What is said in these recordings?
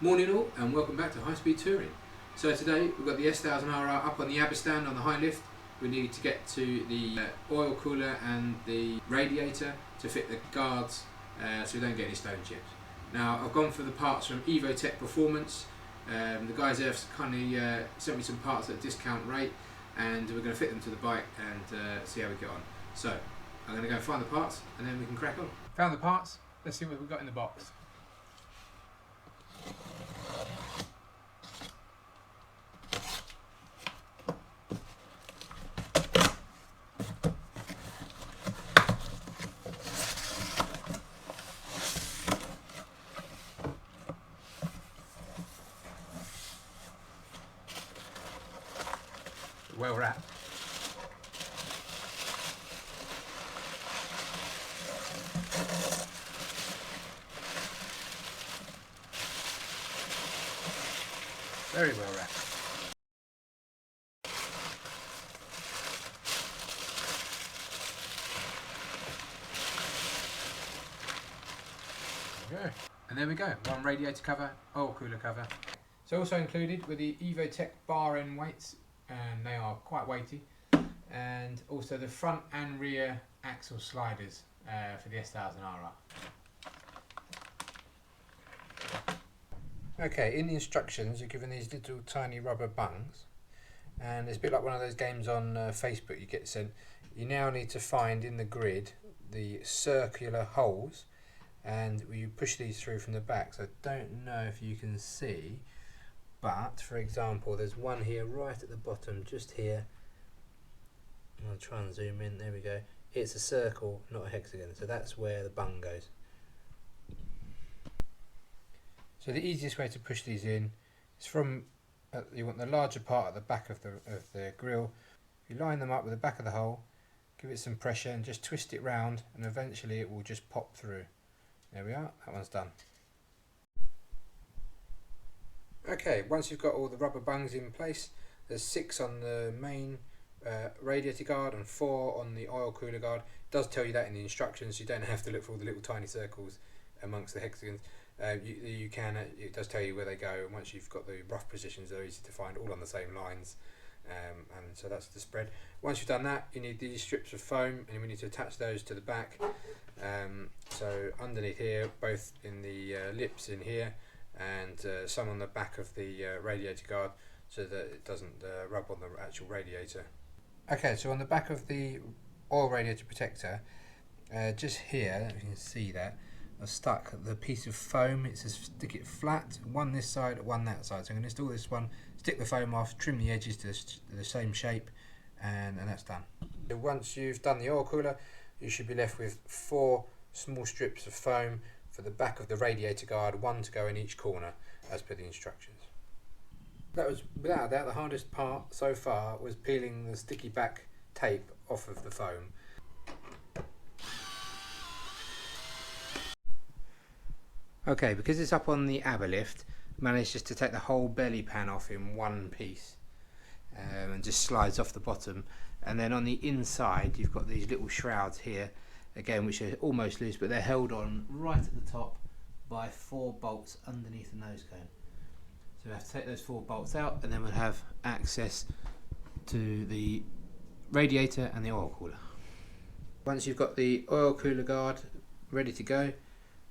Morning all, and welcome back to High Speed Touring. So today we've got the S1000RR up on the Abba stand on the high lift. We need to get to the oil cooler and the radiator to fit the guards so we don't get any stone chips. Now I've gone for the parts from Evotech Performance. The guys there have kindly sent me some parts at a discount rate, and we're going to fit them to the bike and see how we get on. So I'm going to go find the parts and then we can crack on. Found the parts, let's see what we've got in the box. Well wrapped. Very well wrapped. There we go. And there we go, one radiator cover, oil cooler cover. So also included with the Evotech Bar end weights, and they are quite weighty, and also the front and rear axle sliders for the S1000RR. Okay, in the instructions you're given these little tiny rubber bungs, and it's a bit like one of those games on Facebook you get sent. You now need to find in the grid the circular holes, and you push these through from the back. So I don't know if you can see, but for example there's one here right at the bottom, just here. I'll try and zoom in, there we go. It's a circle, not a hexagon, so that's where the bung goes. So the easiest way to push these in is from, you want the larger part at the back of the grill. You line them up with the back of the hole, give it some pressure and just twist it round, and eventually it will just pop through. There we are, that one's done. Okay, once you've got all the rubber bungs in place, there's 6 on the main radiator guard and 4 on the oil cooler guard. It does tell you that in the instructions, you don't have to look for all the little tiny circles amongst the hexagons. You can, it does tell you where they go, and once you've got the rough positions they're easy to find, all on the same lines, and so that's the spread. Once you've done that, you need these strips of foam, and we need to attach those to the back. So underneath here, both in the lips in here, and some on the back of the radiator guard, so that it doesn't rub on the actual radiator. Okay, so on the back of the oil radiator protector, just here, I don't know if you can see that, I've stuck the piece of foam. It says stick it flat, one this side, one that side. So I'm going to install this one, stick the foam off, trim the edges to the same shape, and that's done. So once you've done the oil cooler, you should be left with 4 small strips of foam for the back of the radiator guard, 1 to go in each corner as per the instructions. That was, without a doubt, the hardest part so far was peeling the sticky back tape off of the foam. Okay, because it's up on the Abba lift, I managed just to take the whole belly pan off in one piece, and just slides off the bottom. And then on the inside you've got these little shrouds here, again, which are almost loose, but they're held on right at the top by 4 bolts underneath the nose cone. So we have to take those 4 bolts out, and then we'll have access to the radiator and the oil cooler. Once you've got the oil cooler guard ready to go,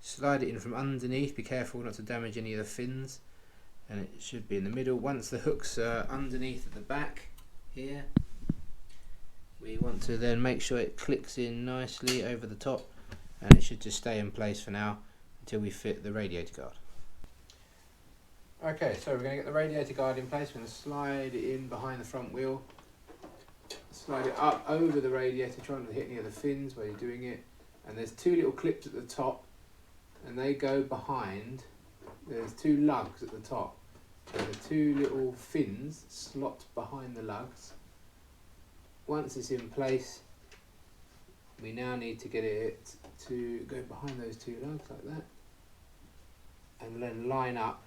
slide it in from underneath. Be careful not to damage any of the fins, and it should be in the middle. Once the hooks are underneath at the back here, we want to then make sure it clicks in nicely over the top, and it should just stay in place for now until we fit the radiator guard. Okay, so we're going to get the radiator guard in place. We're going to slide it in behind the front wheel, slide it up over the radiator, trying not to hit any of the fins while you're doing it. And there's 2 little clips at the top, and they go behind. There's 2 lugs at the top, and the 2 little fins slot behind the lugs. Once it's in place, we now need to get it to go behind those 2 lugs like that, and then line up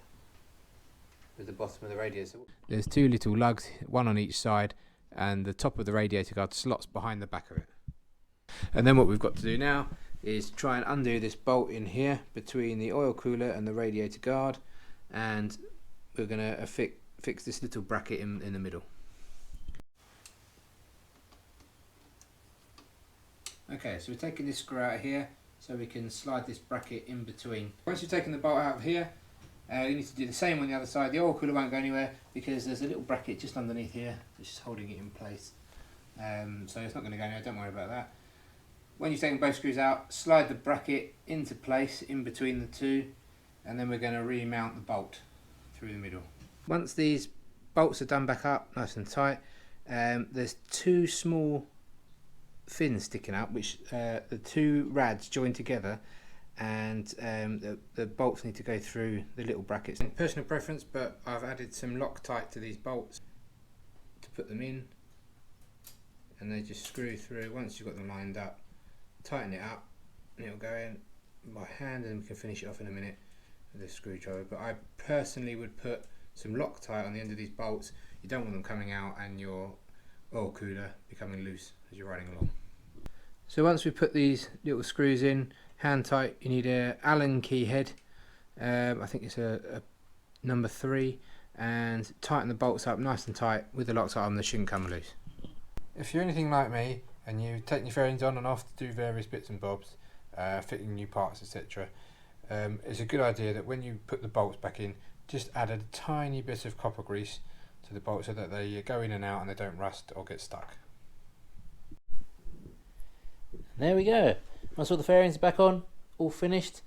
with the bottom of the radiator. There's 2 little lugs, 1 on each side, and the top of the radiator guard slots behind the back of it. And then what we've got to do now is try and undo this bolt in here between the oil cooler and the radiator guard, and we're going to fix this little bracket in the middle. Okay, so we're taking this screw out here so we can slide this bracket in between. Once you've taken the bolt out of here, you need to do the same on the other side. The oil cooler won't go anywhere because there's a little bracket just underneath here that's just holding it in place. So it's not going to go anywhere, don't worry about that. When you've taken both screws out, slide the bracket into place in between the two, and then we're going to remount the bolt through the middle. Once these bolts are done back up nice and tight, there's two small fins sticking up, which the two rads join together, and the bolts need to go through the little brackets. Personal preference, but I've added some Loctite to these bolts to put them in, and they just screw through. Once you've got them lined up, tighten it up and it'll go in by hand, and we can finish it off in a minute with a screwdriver. But I personally would put some Loctite on the end of these bolts. You don't want them coming out and your oil cooler becoming loose as you're riding along. So once we put these little screws in, hand tight, you need a Allen key head. I think it's a number 3, and tighten the bolts up nice and tight with the Loctite on. They shouldn't come loose. If you're anything like me and you take your fairings on and off to do various bits and bobs, fitting new parts, etc., it's a good idea that when you put the bolts back in, just add a tiny bit of copper grease to the bolts so that they go in and out and they don't rust or get stuck. There we go. Once all the fairings are back on, all finished,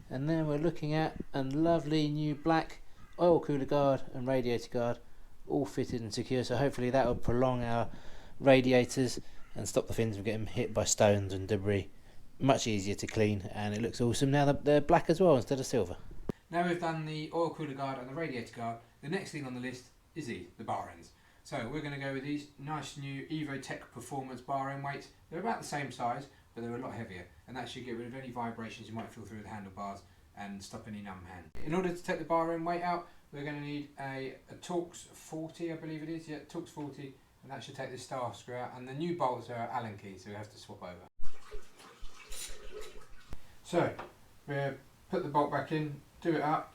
and then we're looking at a lovely new black oil cooler guard and radiator guard, all fitted and secure. So hopefully that will prolong our radiators and stop the fins from getting hit by stones and debris. Much easier to clean, and it looks awesome now that they're black as well instead of silver. Now we've done the oil cooler guard and the radiator guard, the next thing on the list is the bar ends. So we're going to go with these nice new Evotech Performance bar end weights. They're about the same size, but they're a lot heavier, and that should get rid of any vibrations you might feel through the handlebars and stop any numb hand. In order to take the bar end weight out, we're going to need a Torx 40, I believe it is. Yeah, Torx 40, and that should take this star screw out. And the new bolts are Allen keys, so we have to swap over. So we'll put the bolt back in, do it up.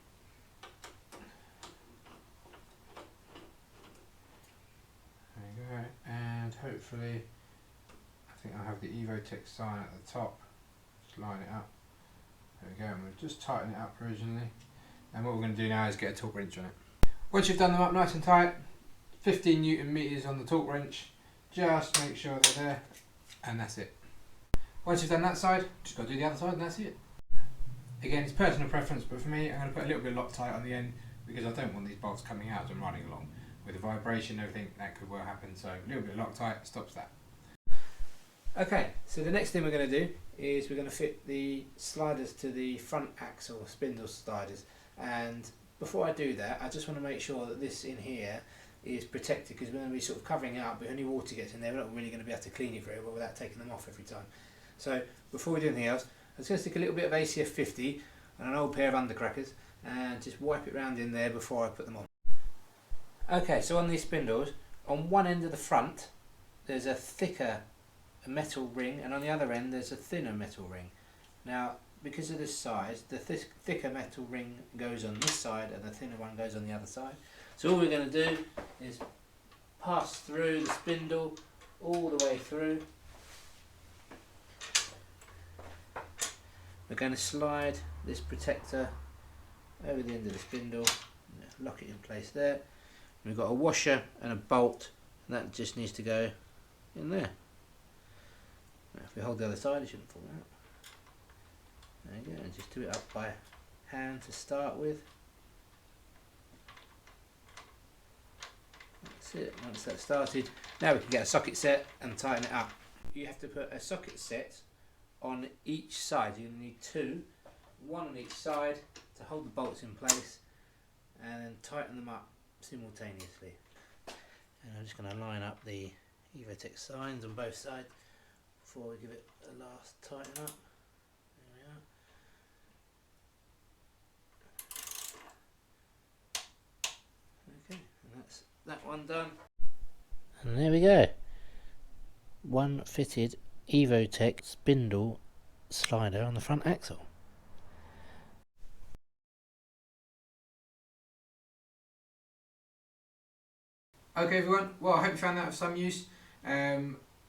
There you go, and hopefully, I think I have the Evotech sign at the top. Just line it up. There we go, and we'll just tighten it up originally. And what we're going to do now is get a torque wrench on it. Once you've done them up nice and tight, 15 Newton meters on the torque wrench, just make sure they're there, and that's it. Once you've done that side, just got to do the other side, and that's it. Again, it's personal preference, but for me, I'm going to put a little bit of Loctite on the end because I don't want these bolts coming out as I'm riding along. With the vibration and everything, that could well happen, so a little bit of Loctite stops that. Okay, so the next thing we're going to do is we're going to fit the sliders to the front axle spindle sliders, and before I do that, I just want to make sure that this in here is protected, because we're going to be sort of covering it up, but if any water gets in there, we're not really going to be able to clean it very well without taking them off every time. So before we do anything else, I'm just going to stick a little bit of ACF 50 on an old pair of undercrackers and just wipe it round in there before I put them on. Okay, so on these spindles, on one end of the front there's a thicker metal ring, and on the other end there's a thinner metal ring. Now, because of this size, the thicker metal ring goes on this side and the thinner one goes on the other side. So all we're going to do is pass through the spindle all the way through. We're going to slide this protector over the end of the spindle, lock it in place there. We've got a washer and a bolt, and that just needs to go in there. Now if we hold the other side, it shouldn't fall out. There you go, and just do it up by hand to start with. That's it. Once that's started, now we can get a socket set and tighten it up. You have to put a socket set on each side. You need two, one on each side to hold the bolts in place, and then tighten them up simultaneously. And I'm just going to line up the Evotech signs on both sides before we give it a last tighten up. There we are. Okay, and that's that one done. And there we go. One fitted Evotech spindle slider on the front axle. Okay everyone, well I hope you found that of some use. As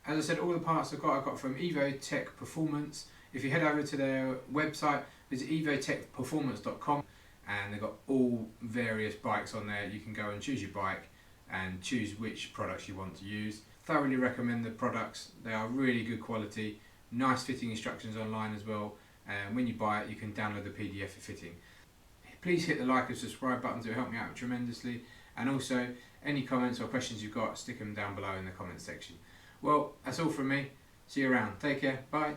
I said, all the parts I've got from Evotech Performance. If you head over to their website, visit evotechperformance.com, and they've got all various bikes on there. You can go and choose your bike and choose which products you want to use. Thoroughly recommend the products. They are really good quality, nice fitting instructions online as well, and when you buy it you can download the PDF for fitting. Please hit the like and subscribe buttons, it will help me out tremendously, and also any comments or questions you've got, stick them down below in the comments section. Well, that's all from me. See you around. Take care. Bye.